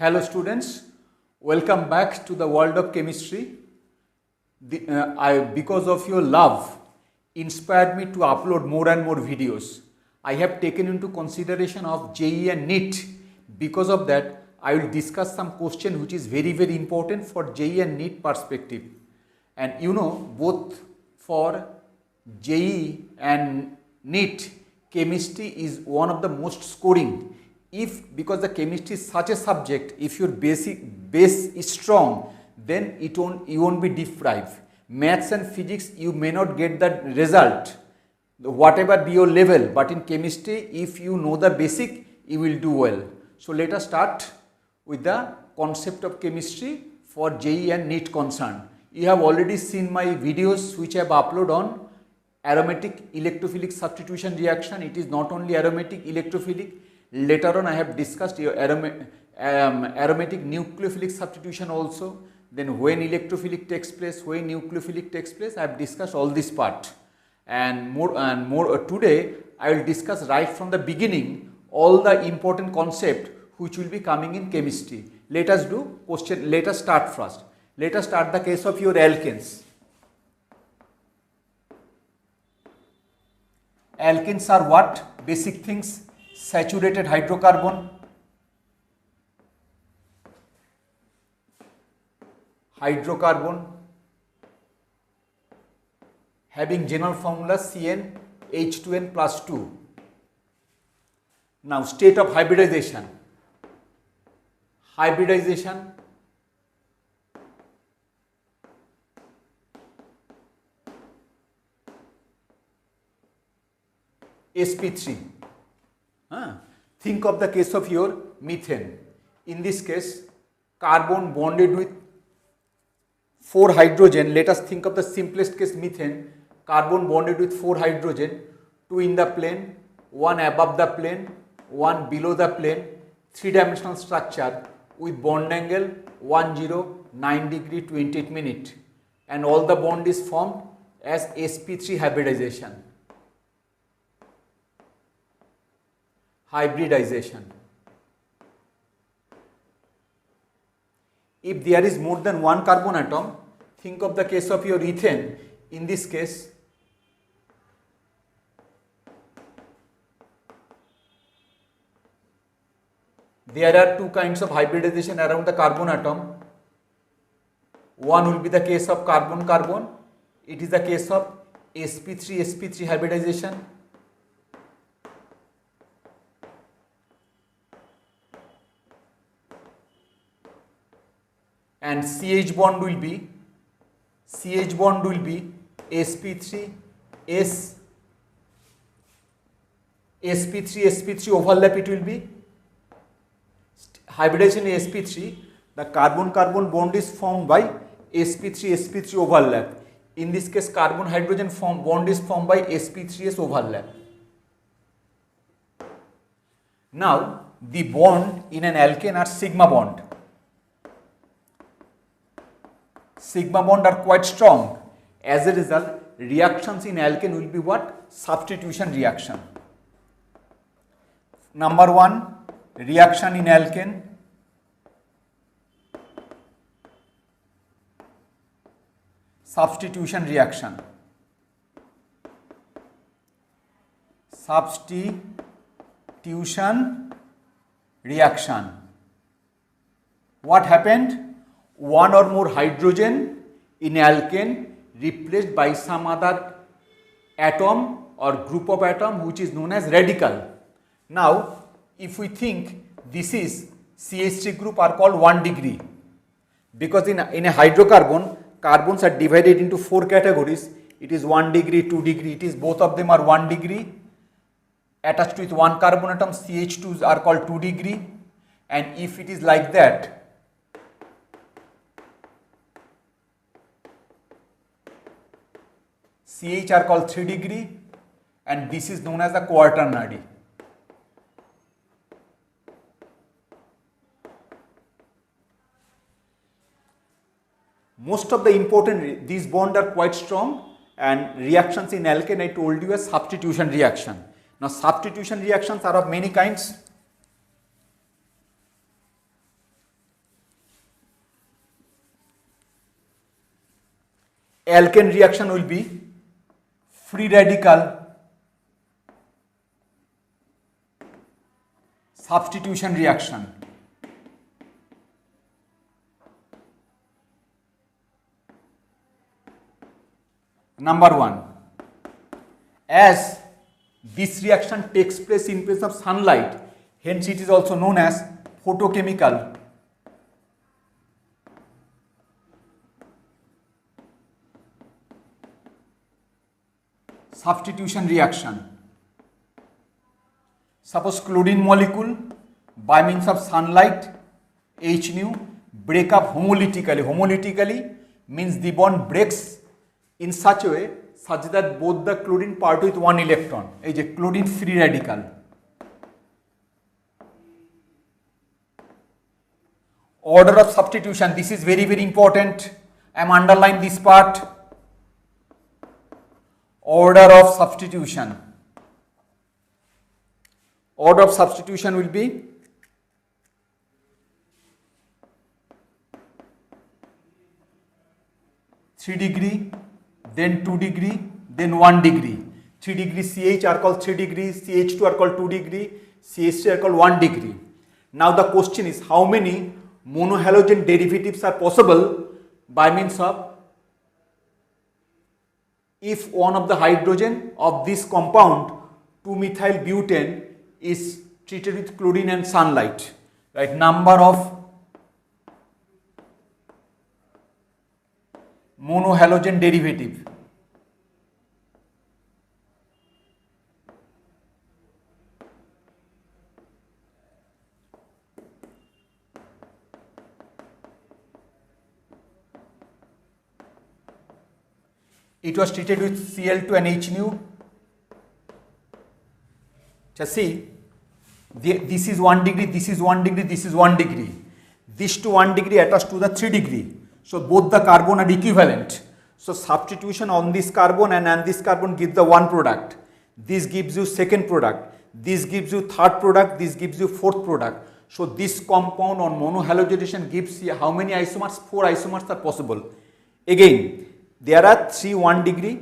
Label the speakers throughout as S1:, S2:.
S1: Hello students, welcome back to the world of chemistry. Because of your love, inspired me to upload more and more videos. I have taken into consideration of JEE and NEET. Because of that, I will discuss some question which is very important for JEE and NEET perspective. And you know, both for JEE and NEET, chemistry is one of the most scoring. Because the chemistry is such a subject, if your base is strong, then you won't be deprived. Maths and physics, you may not get that result, whatever be your level, but in chemistry, if you know the basic, you will do well. So let us start with the concept of chemistry for JEE and NEET concern. You have already seen my videos which I have uploaded on aromatic electrophilic substitution reaction. It is not only aromatic electrophilic. Later on I have discussed your aromatic nucleophilic substitution also. Then when electrophilic takes place, when nucleophilic takes place, I have discussed all this part. And more today I will discuss right from the beginning all the important concept which will be coming in chemistry. Let us start first. Let us start the case of your alkanes. Alkanes are what? Basic things. Saturated hydrocarbon, having general formula CnH2n plus 2. Now state of hybridization. sp3. Think of the case of your methane. In this case, carbon bonded with 4 hydrogen. Let us think of the simplest case, methane. Carbon bonded with 4 hydrogen, 2 in the plane, 1 above the plane, 1 below the plane, 3-dimensional structure with bond angle 9 degree 28 minute, and all the bond is formed as sp3 hybridization. If there is more than one carbon atom, think of the case of your ethane. In this case, there are two kinds of hybridization around the carbon atom. One will be the case of carbon-carbon. It is the case of sp3-sp3 hybridization. And CH bond will be sp3 sp3 overlap. It will be hybridization sp3. The carbon-carbon bond is formed by sp3 overlap. In this case, carbon-hydrogen bond is formed by sp3s overlap. Now, the bond in an alkane are sigma bond. Sigma bond are quite strong. As a result, reactions in alkane will be what? Substitution reaction. Number 1, reaction in alkane. Substitution reaction. What happened? One or more hydrogen in alkane replaced by some other atom or group of atom which is known as radical. Now, if we think this is CH3 group are called 1 degree, because in a hydrocarbon, carbons are divided into 4 categories. It is 1 degree, 2 degree, it is both of them are 1 degree. Attached with one carbon atom, CH2s are called 2 degree. And if it is like that, CH are called 3 degree, and this is known as the quaternary. Most of the important, these bonds are quite strong, and reactions in alkane I told you as substitution reaction. Now substitution reactions are of many kinds. alkane reaction will be free radical substitution reaction. Number 1, as this reaction takes place in presence of sunlight, hence it is also known as photochemical substitution reaction. Suppose chlorine molecule by means of sunlight H nu break up homolytically. Homolytically means the bond breaks in such a way such that both the chlorine part with one electron. A chlorine free radical. Order of substitution, this is very important. I am underlining this part. Order of substitution. Order of substitution will be three degree, then 2 degree, then 1 degree. 3 degree CH are called 3 degree, CH2 are called 2 degree, CH3 are called 1 degree. Now the question is, how many monohalogen derivatives are possible by means of, if one of the hydrogen of this compound 2-methyl-butane is treated with chlorine and sunlight, right? Number of monohalogen derivative. It was treated with Cl2 and H nu. Just see, this is 1 degree, this is 1 degree, this is 1 degree. This to 1 degree attached to the 3 degree. So both the carbon are equivalent. So substitution on this carbon and this carbon gives the one product. This gives you second product. This gives you third product. This gives you fourth product. So this compound on monohalogenation gives you how many isomers? 4 isomers are possible. Again, there are 3 1 degree,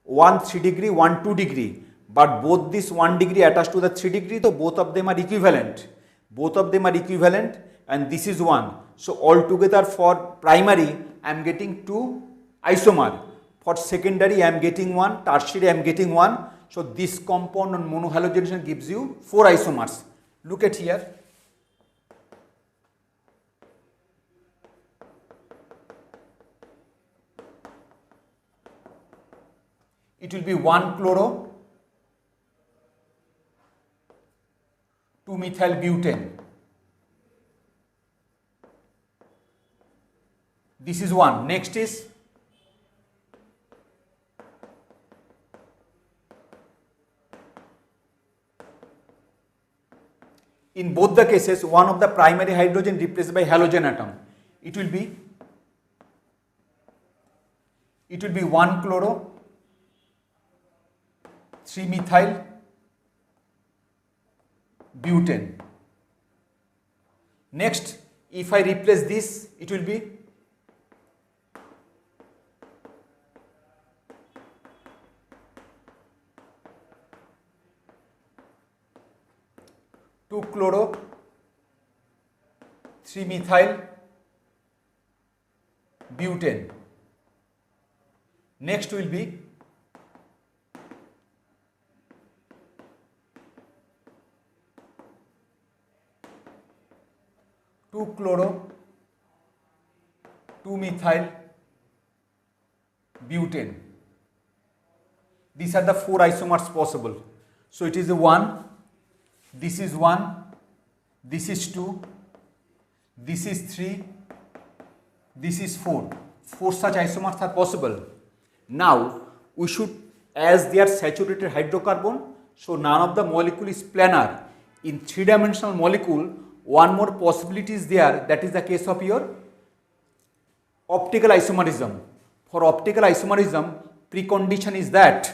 S1: 1 3 degree, 1 2 degree. But both this 1 degree attached to the 3 degree, so both of them are equivalent. Both of them are equivalent and this is 1. So altogether for primary, I am getting 2 isomer. For secondary, I am getting 1. Tertiary, I am getting 1. So this compound on monohalogenation gives you 4 isomers. Look at here. It will be 1 chloro, 2 methyl butane. This is 1. Next is in both the cases one of the primary hydrogen replaced by halogen atom. It will be 1 chloro, 3 methyl butane. Next, if I replace this, it will be 2 chloro, 3 methyl butane. Next will be 2 chloro, 2 methyl butane. These are the 4 isomers possible. So it is a 1, this is 1, this is 2, this is 3, this is 4. 4 such isomers are possible. Now we should, as they are saturated hydrocarbon, so none of the molecule is planar. In 3-dimensional molecule, one more possibility is there, that is the case of your optical isomerism. For optical isomerism, precondition is that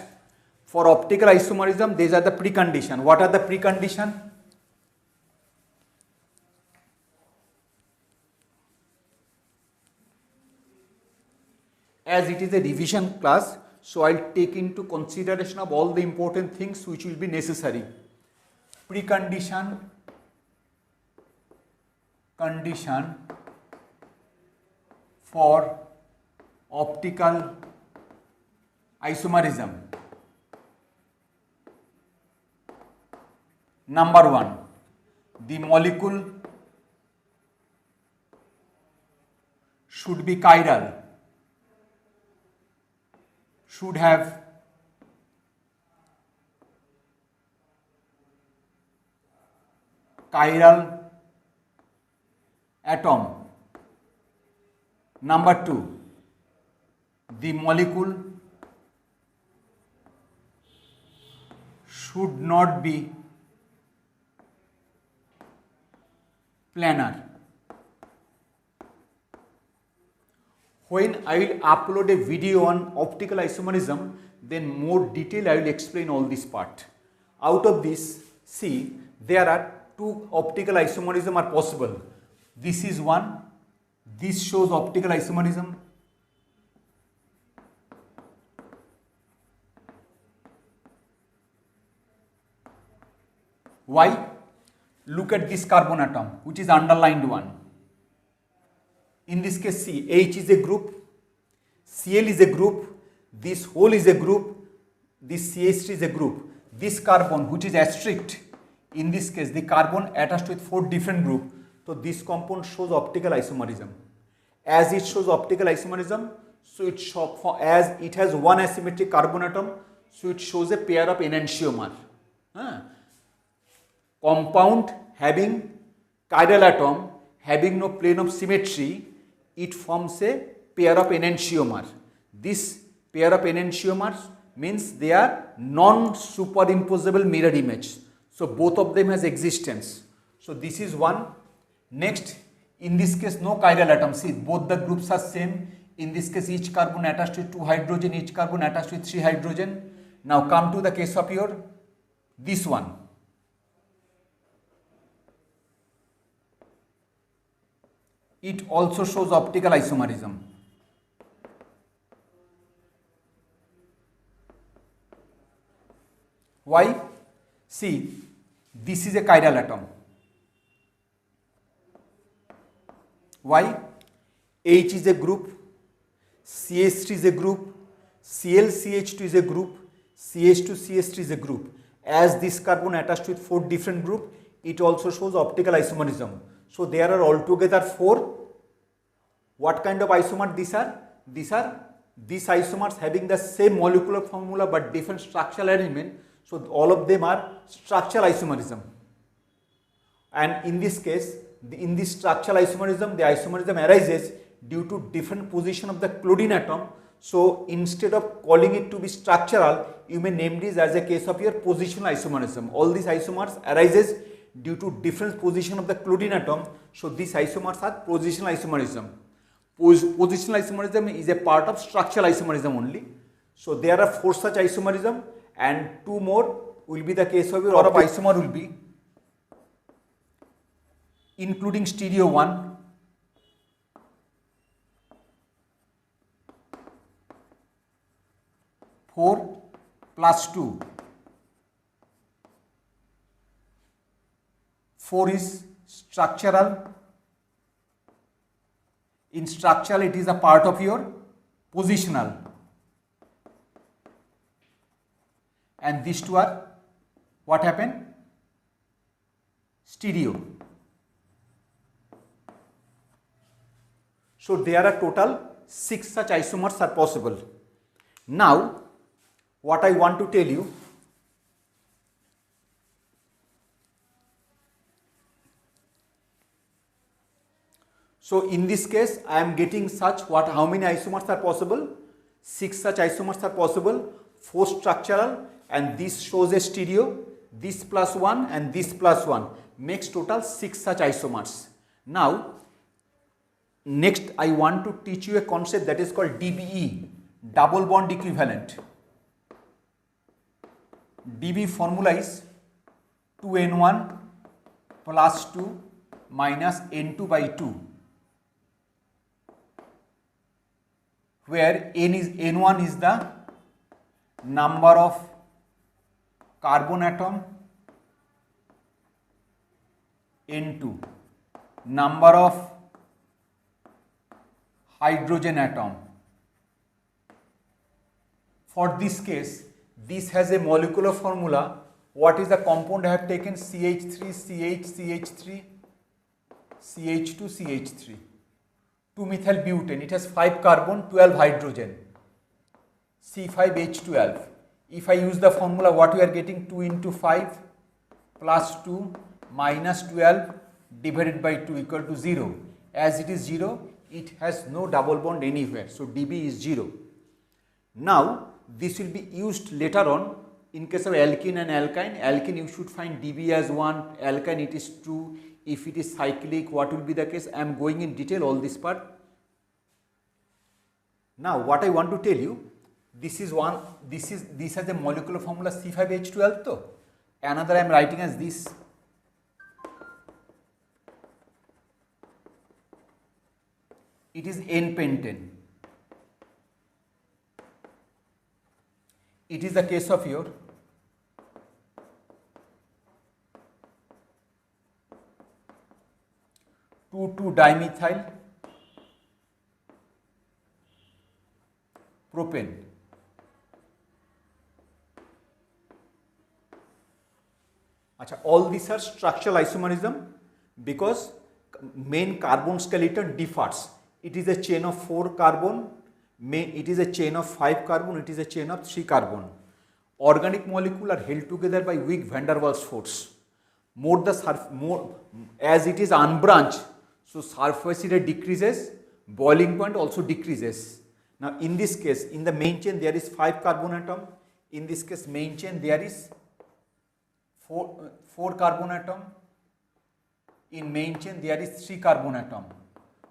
S1: for optical isomerism, these are the precondition. What are the precondition? as it is a revision class, so I'll take into consideration of all the important things which will be necessary. Precondition, condition for optical isomerism. Number 1, the molecule should be chiral, should have chiral atom. Number 2, the molecule should not be planar. When I will upload a video on optical isomerism, then more detail I will explain all this part. Out of this, see, there are two optical isomerism are possible. This is one, this shows optical isomerism. Why? Look at this carbon atom, which is underlined one. In this case, see, H is a group, Cl is a group, this whole is a group, this CH3 is a group. This carbon, which is asterisk, in this case, the carbon attached with 4 different groups. So this compound shows optical isomerism. As it shows optical isomerism, so it shows, as it has one asymmetric carbon atom, so it shows a pair of enantiomer. Compound having chiral atom having no plane of symmetry, it forms a pair of enantiomer. This pair of enantiomers means they are non-superimposable mirror image. So both of them has existence. So this is one. Next, in this case, no chiral atom. See, both the groups are same. In this case, each carbon attached with 2 hydrogen, each carbon attached with 3 hydrogen. Now come to the case of your this one. It also shows optical isomerism. Why? See, this is a chiral atom. Why? H is a group, CH3 is a group, ClCH2 is a group, CH2CH3 is a group. As this carbon attached with 4 different groups, it also shows optical isomerism. So there are altogether 4. What kind of isomer these are? These isomers having the same molecular formula but different structural arrangement. So all of them are structural isomerism. And in this case, in this structural isomerism, the isomerism arises due to different position of the chlorine atom. So instead of calling it to be structural, you may name this as a case of your positional isomerism. All these isomers arises due to different position of the chlorine atom. So these isomers are positional isomerism. Positional isomerism is a part of structural isomerism only. So there are 4 such isomerism and 2 more will be the case of your order of isomer will be including stereo 1, (4 + 2). 4 is structural. In structural, it is a part of your positional. And these 2 are, what happened? Stereo. So there are total 6 such isomers are possible. Now, what I want to tell you, so in this case, I am getting such how many isomers are possible? 6 such isomers are possible, 4 structural, and this shows a stereo, this plus 1 and this plus 1 makes total 6 such isomers. Now, next I want to teach you a concept that is called DBE, double bond equivalent. DB formula is 2N1 plus 2 minus N2 by 2. where N1 is the number of carbon atom, N2 number of hydrogen atom. For this case, this has a molecular formula. What is the compound I have taken? CH3, CH, CH3, CH2, CH3. 2-methylbutane. It has 5 carbon, 12 hydrogen. C5H12. If I use the formula, what we are getting? 2 into 5 plus 2 minus 12 divided by 2 equal to 0. As it is 0, it has no double bond anywhere. So Db is 0. Now, this will be used later on in case of alkene and alkyne. Alkene you should find Db as 1, alkyne it is 2. If it is cyclic, what will be the case? I am going in detail all this part. Now, what I want to tell you, this has a molecular formula C5H12 though. Another I am writing as this. It is N-pentane. It is the case of your 2,2-dimethyl propane. All these are structural isomerism because main carbon skeleton differs. It is a chain of 4 carbon, it is a chain of 5 carbon, it is a chain of 3 carbon. Organic molecules are held together by weak van der Waals force. As it is unbranched, so surface area decreases, boiling point also decreases. Now in this case, in the main chain there is 5 carbon atom. In this case, main chain there is 4 carbon atom. In main chain there is 3 carbon atom.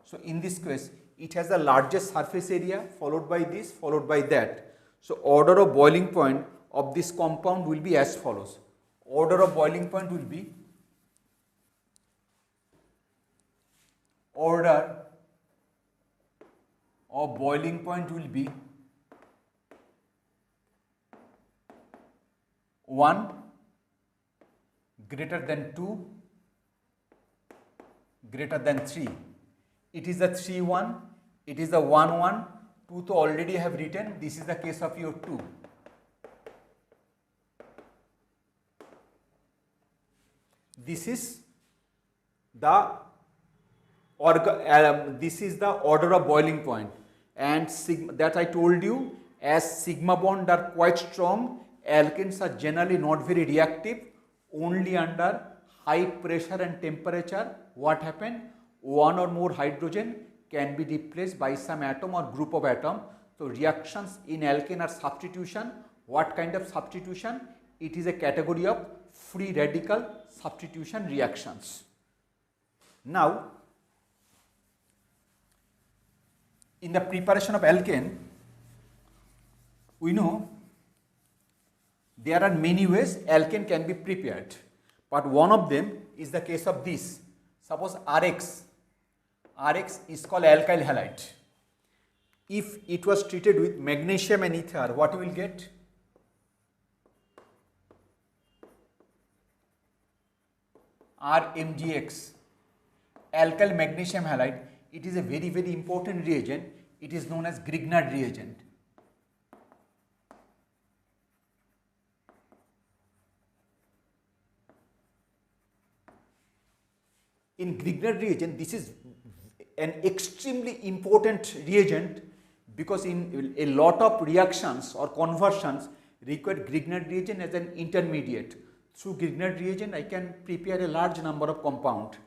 S1: So in this case, it has the largest surface area, followed by this, followed by that. So order of boiling point of this compound will be as follows. Order of boiling point will be one greater than 2 greater than 3. It is the 3-1, it is the 1-1, 2 to already have written. This is the case of your 2. This is the order of boiling point, and that I told you, as sigma bond are quite strong, alkanes are generally not very reactive. Only under high pressure and temperature, what happen? One or more hydrogen can be replaced by some atom or group of atom. So reactions in alkane are substitution. What kind of substitution? It is a category of free radical substitution reactions. Now, in the preparation of alkane, we know there are many ways alkane can be prepared, but one of them is the case of this. Suppose RX is called alkyl halide. If it was treated with magnesium and ether, what you will get? RMgX, alkyl magnesium halide. It is a very, very important reagent. It is known as Grignard reagent. In Grignard reagent, this is an extremely important reagent because in a lot of reactions or conversions require Grignard reagent as an intermediate. Through Grignard reagent, I can prepare a large number of compound.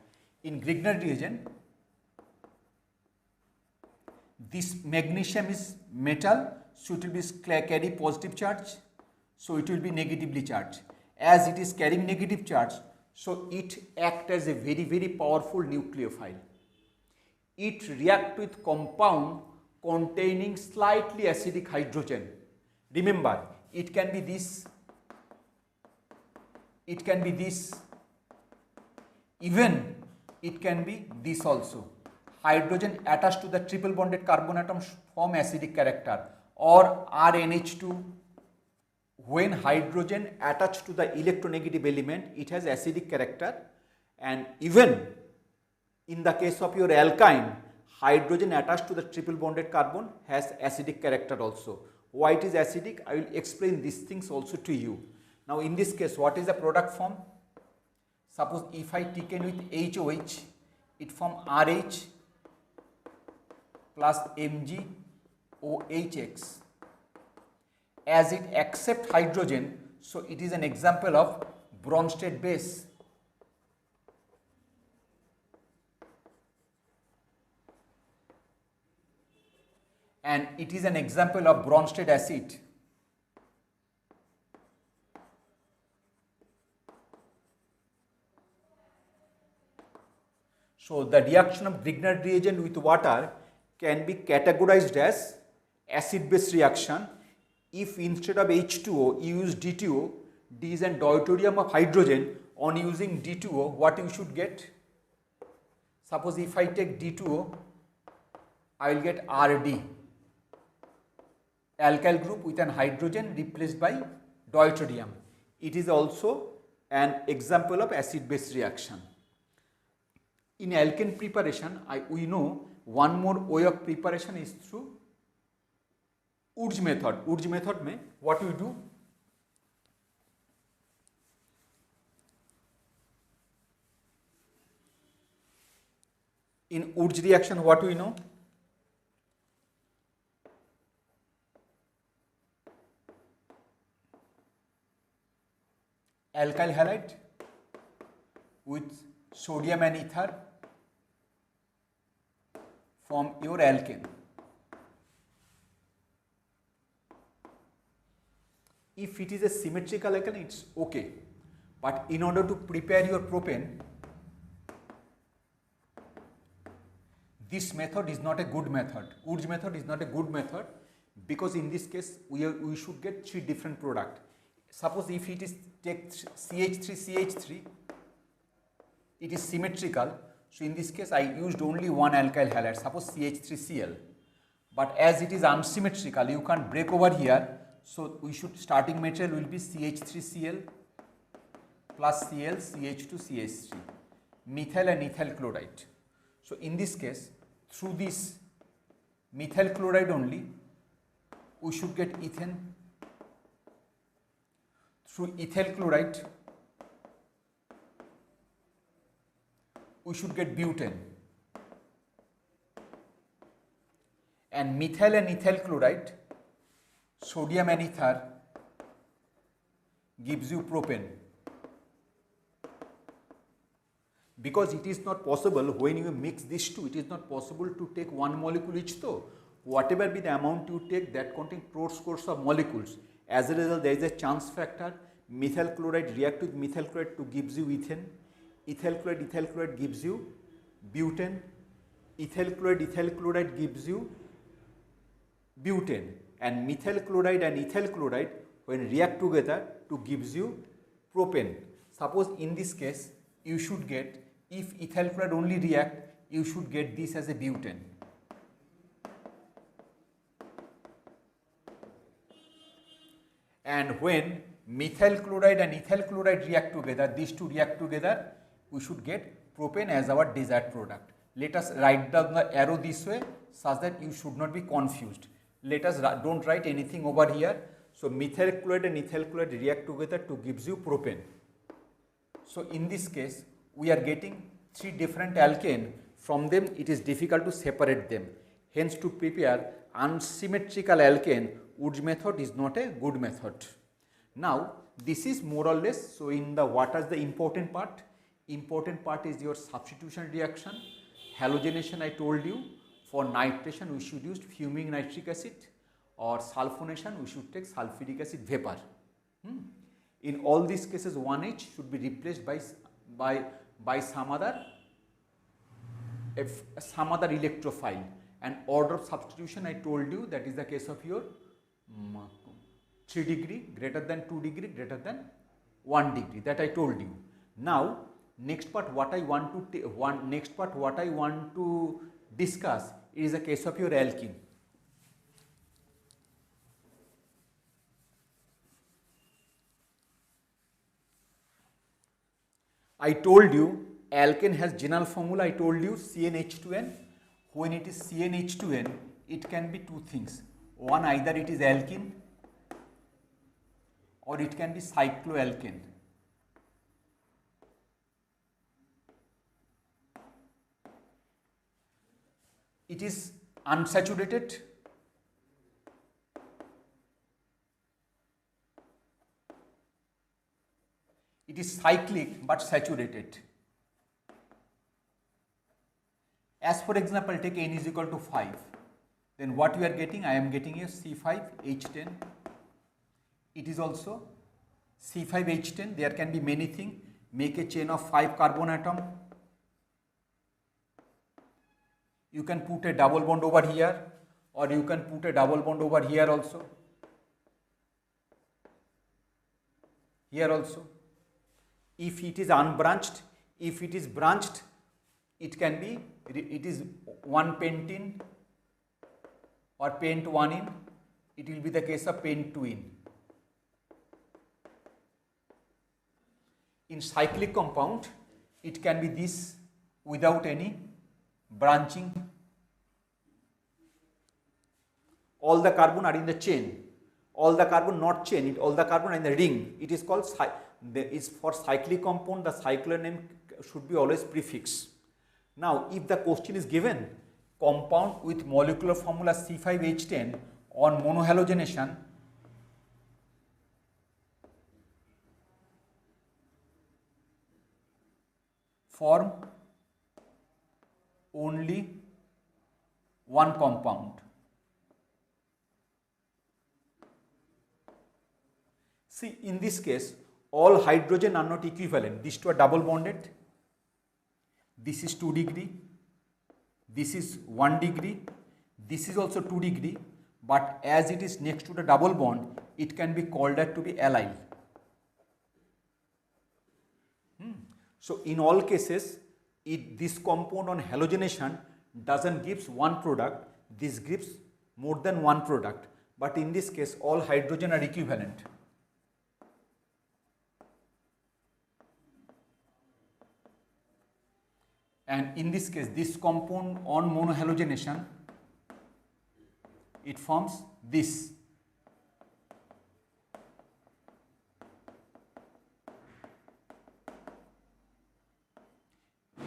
S1: In Grignard reagent, this magnesium is metal, so it will be carry positive charge, so it will be negatively charged. As it is carrying negative charge, so it acts as a very, very powerful nucleophile. It reacts with compound containing slightly acidic hydrogen. Remember, it can be this, it can be this, even it can be this also. hydrogen attached to the triple bonded carbon atom form acidic character, or RNH2, when hydrogen attached to the electronegative element it has acidic character, and even in the case of your alkyne, hydrogen attached to the triple bonded carbon has acidic character also. Why it is acidic? I will explain these things also to you. Now in this case, what is the product form? Suppose if I taken with HOH, it form RH plus MgOHX. As it accepts hydrogen, so it is an example of Bronsted base. And it is an example of Bronsted acid. So the reaction of Grignard reagent with water can be categorized as acid-base reaction. If instead of H2O you use D2O, D is an deuterium of hydrogen. On using D2O, what you should get? Suppose if I take D2O, I will get RD, alkyl group with an hydrogen replaced by deuterium. It is also an example of acid-base reaction. In alkane preparation, we know one more way of preparation is through Urge method. Urge method में what we do? In Urge reaction, what we know? Alkyl halide with sodium and ether form your alkane. If it is a symmetrical alkane, it's okay. But in order to prepare your propane, this method is not a good method. Urge method is not a good method, because in this case we should get three different products. Suppose if it is take CH3CH3, it is symmetrical. So in this case I used only one alkyl halide, suppose CH3Cl. But as it is unsymmetrical, you can't break over here. So we should, starting material will be CH3Cl plus Cl, CH2CH3, methyl and ethyl chloride. So in this case, through this methyl chloride only, we should get ethane. Through ethyl chloride, we should get butane. And methyl and ethyl chloride, sodium and ether, gives you propane. Because it is not possible, when you mix these two, it is not possible to take one molecule each though. Whatever be the amount you take, that contains scores of molecules. As a result, there is a chance factor. Methyl chloride react with methyl chloride to gives you ethane. Ethyl chloride gives you butane. Ethyl chloride gives you butane. And methyl chloride and ethyl chloride, when react together, to gives you propane. Suppose in this case, you should get, if ethyl chloride only react, you should get this as a butane. And when methyl chloride and ethyl chloride react together, these two react together, we should get propane as our desired product. Let us write down the arrow this way such that you should not be confused. Let us don't write anything over here. So methyl chloride and ethyl chloride react together to gives you propane. So in this case, we are getting three different alkane. From them, it is difficult to separate them. Hence, to prepare unsymmetrical alkane, Urge method is not a good method. Now, this is more or less, so in the what is the important part? Important part is your substitution reaction. Halogenation I told you. For nitration, we should use fuming nitric acid, or sulfonation, we should take sulfuric acid vapor. In all these cases, 1H should be replaced by some other electrophile. And order of substitution I told you, that is the case of your 3 degree, greater than 2 degree, greater than 1 degree, that I told you. Now next part what I want to discuss, it is a case of your alkene. I told you alkane has general formula. I told you CnH2n. When it is CnH2n, it can be two things. One, either it is alkene or it can be cycloalkane. It is unsaturated. It is cyclic but saturated. As for example, take n is equal to 5. Then what we are getting? I am getting a C5H10. It is also C5H10. There can be many things. Make a chain of 5 carbon atom. You can put a double bond over here, or you can put a double bond over here also. Here also. If it is unbranched, if it is branched, it can be, it is 1 pentene or pent 1-ene. It will be the case of pent 2-ene. In cyclic compound, it can be this without any branching. All the carbon are in the chain. All the carbon not chain, all the carbon are in the ring. It is called, is for cyclic compound, the cycler name should be always prefix. Now, if the question is given compound with molecular formula C5H10 on monohalogenation, form only one compound. See, in this case, all hydrogen are not equivalent. These two are double bonded. This is 2 degree. This is 1 degree. This is also 2 degree. But as it is next to the double bond, it can be called that to be allyl. So, in all cases, this compound on halogenation doesn't gives one product. This gives more than one product. But in this case, all hydrogen are equivalent. And in this case, this compound on monohalogenation, it forms this.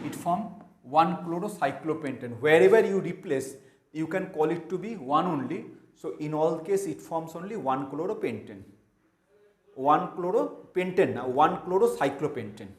S1: It forms 1-chlorocyclopentane. Wherever you replace, you can call it to be one only. So, in all case, it forms only 1-chloropentane. 1-chloropentane, 1-chlorocyclopentane.